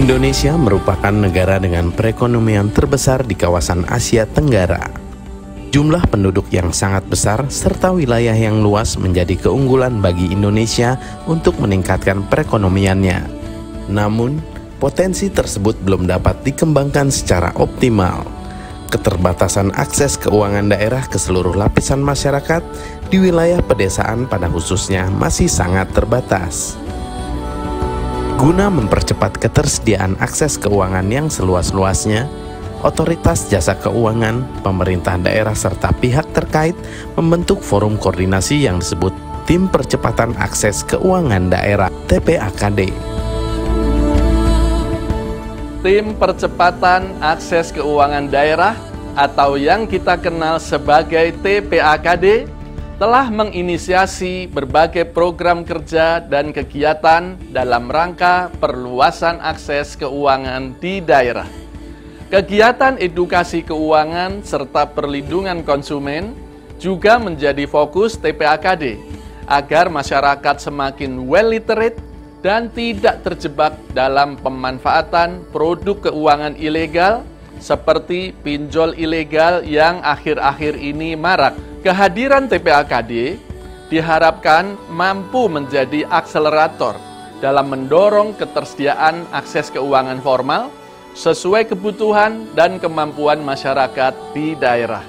Indonesia merupakan negara dengan perekonomian terbesar di kawasan Asia Tenggara. Jumlah penduduk yang sangat besar serta wilayah yang luas menjadi keunggulan bagi Indonesia untuk meningkatkan perekonomiannya. Namun, potensi tersebut belum dapat dikembangkan secara optimal. Keterbatasan akses keuangan daerah ke seluruh lapisan masyarakat di wilayah pedesaan pada khususnya masih sangat terbatas. Guna mempercepat ketersediaan akses keuangan yang seluas-luasnya, Otoritas Jasa Keuangan, pemerintah daerah serta pihak terkait membentuk forum koordinasi yang disebut Tim Percepatan Akses Keuangan Daerah (TPAKD). Tim Percepatan Akses Keuangan Daerah atau yang kita kenal sebagai TPAKD telah menginisiasi berbagai program kerja dan kegiatan dalam rangka perluasan akses keuangan di daerah. Kegiatan edukasi keuangan serta perlindungan konsumen juga menjadi fokus TPAKD agar masyarakat semakin well literate dan tidak terjebak dalam pemanfaatan produk keuangan ilegal seperti pinjol ilegal yang akhir-akhir ini marak. Kehadiran TPAKD diharapkan mampu menjadi akselerator dalam mendorong ketersediaan akses keuangan formal sesuai kebutuhan dan kemampuan masyarakat di daerah.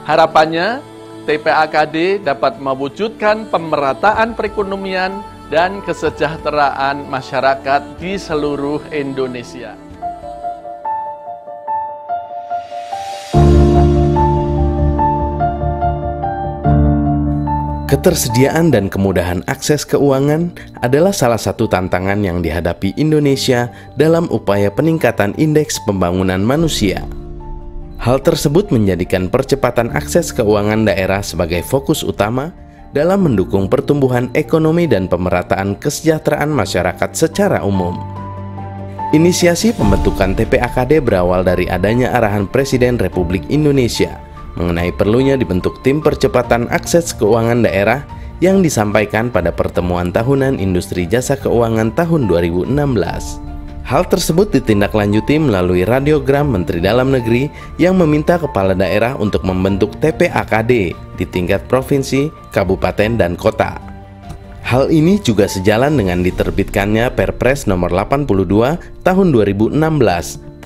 Harapannya, TPAKD dapat mewujudkan pemerataan perekonomian dan kesejahteraan masyarakat di seluruh Indonesia. Ketersediaan dan kemudahan akses keuangan adalah salah satu tantangan yang dihadapi Indonesia dalam upaya peningkatan indeks pembangunan manusia. Hal tersebut menjadikan percepatan akses keuangan daerah sebagai fokus utama dalam mendukung pertumbuhan ekonomi dan pemerataan kesejahteraan masyarakat secara umum. Inisiasi pembentukan TPAKD berawal dari adanya arahan Presiden Republik Indonesia mengenai perlunya dibentuk tim percepatan akses keuangan daerah yang disampaikan pada pertemuan tahunan Industri Jasa Keuangan tahun 2016. Hal tersebut ditindaklanjuti melalui radiogram Menteri Dalam Negeri yang meminta kepala daerah untuk membentuk TPAKD di tingkat provinsi, kabupaten, dan kota. Hal ini juga sejalan dengan diterbitkannya Perpres nomor 82 tahun 2016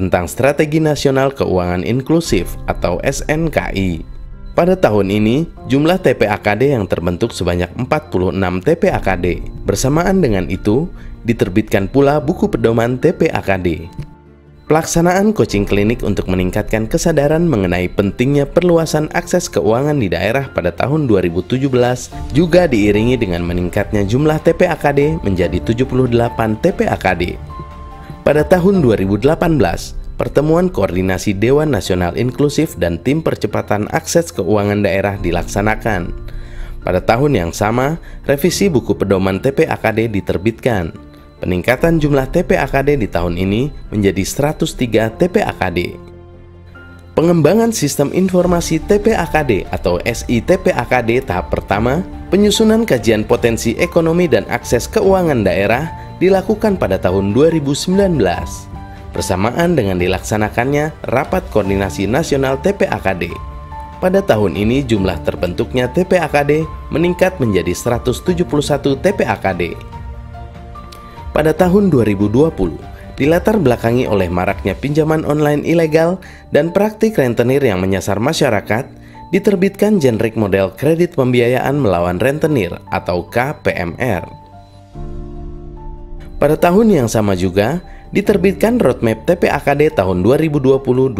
tentang Strategi Nasional Keuangan Inklusif atau SNKI. Pada tahun ini, jumlah TPAKD yang terbentuk sebanyak 46 TPAKD. Bersamaan dengan itu, diterbitkan pula buku pedoman TPAKD. Pelaksanaan coaching klinik untuk meningkatkan kesadaran mengenai pentingnya perluasan akses keuangan di daerah pada tahun 2017 juga diiringi dengan meningkatnya jumlah TPAKD menjadi 78 TPAKD. Pada tahun 2018, pertemuan koordinasi Dewan Nasional Inklusif dan Tim Percepatan Akses Keuangan Daerah dilaksanakan. Pada tahun yang sama, revisi buku pedoman TPAKD diterbitkan. Peningkatan jumlah TPAKD di tahun ini menjadi 103 TPAKD. Pengembangan Sistem Informasi TPAKD atau SI-TPAKD tahap pertama, penyusunan kajian potensi ekonomi dan akses keuangan daerah dilakukan pada tahun 2019. Bersamaan dengan dilaksanakannya Rapat Koordinasi Nasional TPAKD. Pada tahun ini jumlah terbentuknya TPAKD meningkat menjadi 171 TPAKD. Pada tahun 2020, dilatar belakangi oleh maraknya pinjaman online ilegal dan praktik rentenir yang menyasar masyarakat, diterbitkan Generik Model Kredit Pembiayaan Melawan Rentenir atau KPMR. Pada tahun yang sama juga, diterbitkan Roadmap TPAKD tahun 2020-2025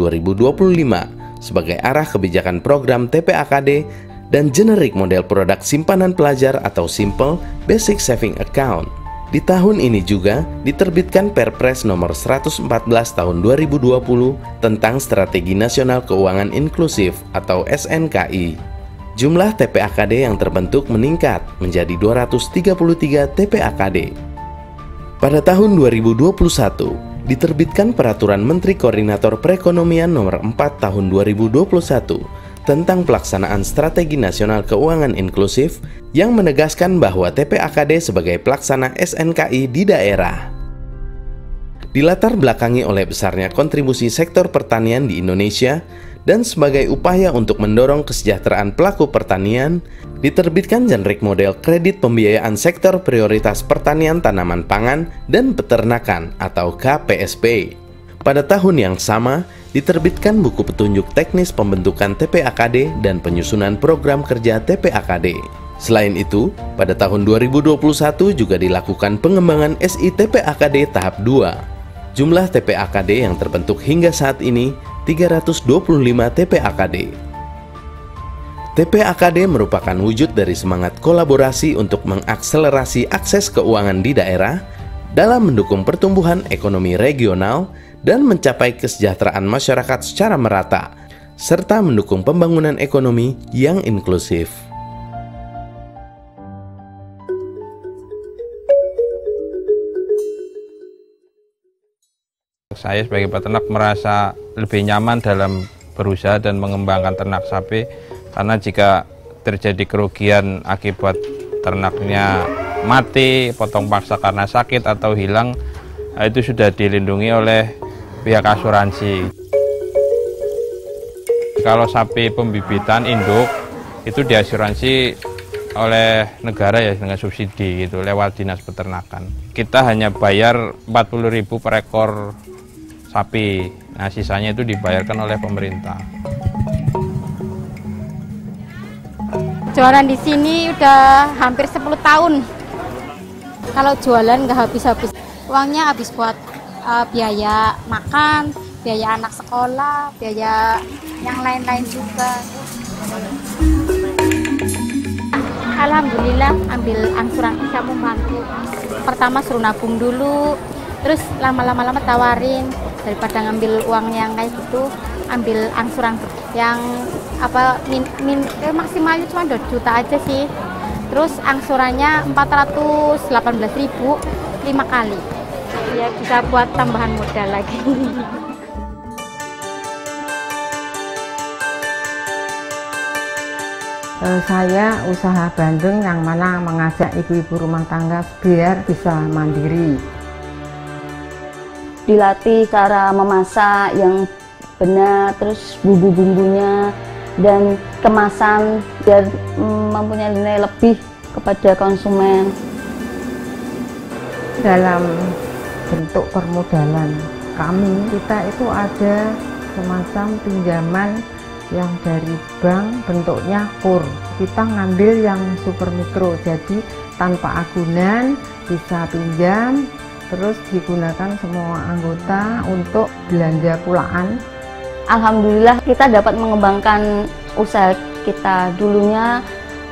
sebagai arah kebijakan program TPAKD dan Generik Model Produk Simpanan Pelajar atau Simple Basic Saving Account. Di tahun ini juga diterbitkan Perpres nomor 114 tahun 2020 tentang Strategi Nasional Keuangan Inklusif atau SNKI. Jumlah TPAKD yang terbentuk meningkat menjadi 233 TPAKD. Pada tahun 2021, diterbitkan Peraturan Menteri Koordinator Perekonomian Nomor 4 Tahun 2021 tentang pelaksanaan Strategi Nasional Keuangan Inklusif yang menegaskan bahwa TPAKD sebagai pelaksana SNKI di daerah. Dilatar belakangi oleh besarnya kontribusi sektor pertanian di Indonesia dan sebagai upaya untuk mendorong kesejahteraan pelaku pertanian, diterbitkan generik model kredit pembiayaan sektor prioritas pertanian tanaman pangan dan peternakan atau KPSP. Pada tahun yang sama, diterbitkan buku petunjuk teknis pembentukan TPAKD dan penyusunan program kerja TPAKD. Selain itu, pada tahun 2021 juga dilakukan pengembangan SI-TPAKD tahap 2. Jumlah TPAKD yang terbentuk hingga saat ini 325 TPAKD. TPAKD merupakan wujud dari semangat kolaborasi untuk mengakselerasi akses keuangan di daerah dalam mendukung pertumbuhan ekonomi regional dan mencapai kesejahteraan masyarakat secara merata, serta mendukung pembangunan ekonomi yang inklusif. Saya sebagai peternak merasa lebih nyaman dalam berusaha dan mengembangkan ternak sapi, karena jika terjadi kerugian akibat ternaknya mati, potong paksa karena sakit atau hilang, itu sudah dilindungi oleh pihak asuransi. Kalau sapi pembibitan induk itu diasuransi oleh negara ya dengan subsidi gitu lewat dinas peternakan. Kita hanya bayar 40.000 per ekor sapi, nah sisanya itu dibayarkan oleh pemerintah. Jualan di sini udah hampir 10 tahun. Kalau jualan nggak habis-habis, uangnya habis buat biaya makan, biaya anak sekolah, biaya yang lain-lain juga. Alhamdulillah ambil angsuran bisa membantu. Pertama suruh nabung dulu, terus lama-lama tawarin. Daripada ngambil uang yang kayak gitu, ambil angsuran yang maksimalnya cuma 2 juta aja sih. Terus angsurannya 418.000 5 kali. Ya bisa buat tambahan modal lagi. Saya usaha bandeng yang mana mengajak ibu-ibu rumah tangga biar bisa mandiri. Dilatih cara memasak yang benar, terus bumbu-bumbunya dan kemasan biar mempunyai nilai lebih kepada konsumen. Dalam bentuk permodalan kami, kita itu ada semacam pinjaman yang dari bank bentuknya kur. Kita ngambil yang super mikro, jadi tanpa agunan bisa pinjam, terus digunakan semua anggota untuk belanja pulaan. Alhamdulillah kita dapat mengembangkan usaha kita. Dulunya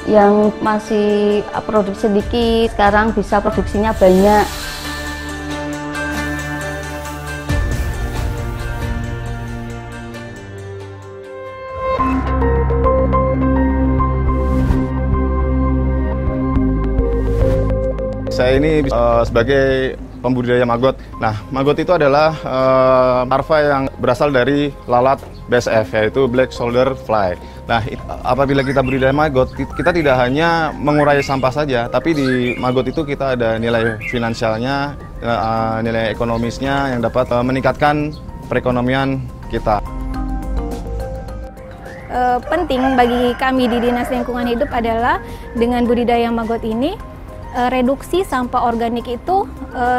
yang masih produksi sedikit, sekarang bisa produksinya banyak. Saya ini sebagai pembudidaya maggot. Nah, maggot itu adalah larva yang berasal dari lalat BSF, yaitu Black Shoulder Fly. Nah, apabila kita budidaya maggot, kita tidak hanya mengurai sampah saja, tapi di maggot itu kita ada nilai finansialnya, nilai ekonomisnya yang dapat meningkatkan perekonomian kita. Penting bagi kami di Dinas Lingkungan Hidup adalah dengan budidaya maggot ini, reduksi sampah organik itu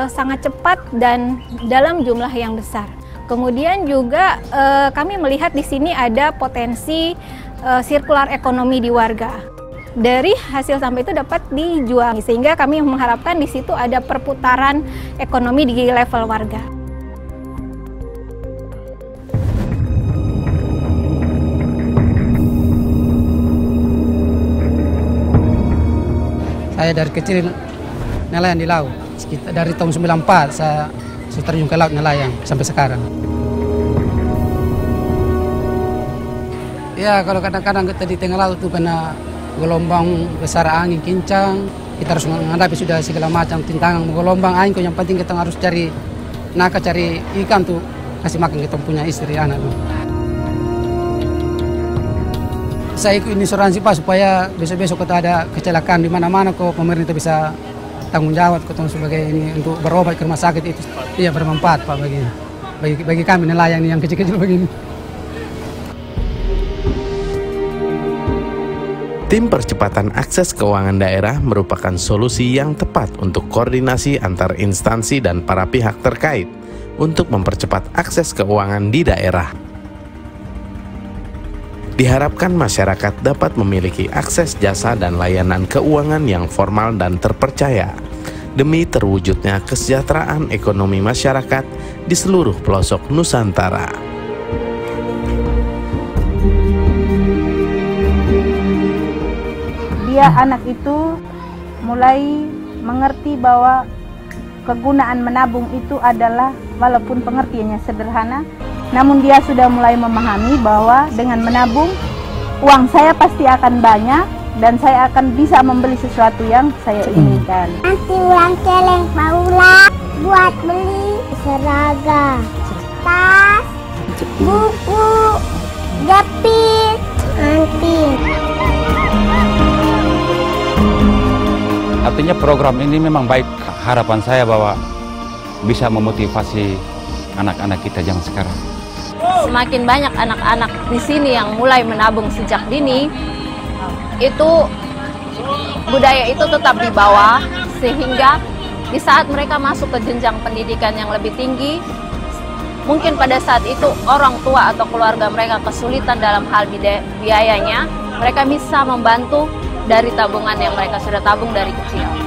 sangat cepat dan dalam jumlah yang besar. Kemudian juga kami melihat di sini ada potensi sirkular ekonomi di warga. Dari hasil sampah itu dapat dijual, sehingga kami mengharapkan di situ ada perputaran ekonomi di level warga. Saya dari kecil nelayan di laut. Dari tahun 94 saya terjun ke laut nelayan sampai sekarang. Ya kalau kadang-kadang kita di tengah laut itu kena gelombang besar, angin kencang, kita harus menghadapi sudah segala macam tantangan gelombang angin. Yang penting kita harus cari nangka, cari ikan tuh kasih makan kita punya istri anak. Saya ikut asuransi Pak supaya besok-besok kita ada kecelakaan di mana-mana kok pemerintah bisa tanggung jawab ketemu sebagai ini untuk berobat ke rumah sakit itu iya bermanfaat Pak bagi kami nelayan yang kecil-kecil begini. Tim percepatan akses keuangan daerah merupakan solusi yang tepat untuk koordinasi antar instansi dan para pihak terkait untuk mempercepat akses keuangan di daerah. Diharapkan masyarakat dapat memiliki akses jasa dan layanan keuangan yang formal dan terpercaya demi terwujudnya kesejahteraan ekonomi masyarakat di seluruh pelosok Nusantara. Dia anak itu mulai mengerti bahwa kegunaan menabung itu adalah walaupun pengertiannya sederhana, namun dia sudah mulai memahami bahwa dengan menabung uang saya pasti akan banyak dan saya akan bisa membeli sesuatu yang saya inginkan. Nanti uang celeng Paula buat beli seragam, tas, buku, jepit, anting. Artinya program ini memang baik. Harapan saya bahwa bisa memotivasi anak-anak kita zaman sekarang. Semakin banyak anak-anak di sini yang mulai menabung sejak dini, itu budaya itu tetap dibawa sehingga di saat mereka masuk ke jenjang pendidikan yang lebih tinggi, mungkin pada saat itu orang tua atau keluarga mereka kesulitan dalam hal biayanya, mereka bisa membantu dari tabungan yang mereka sudah tabung dari kecil.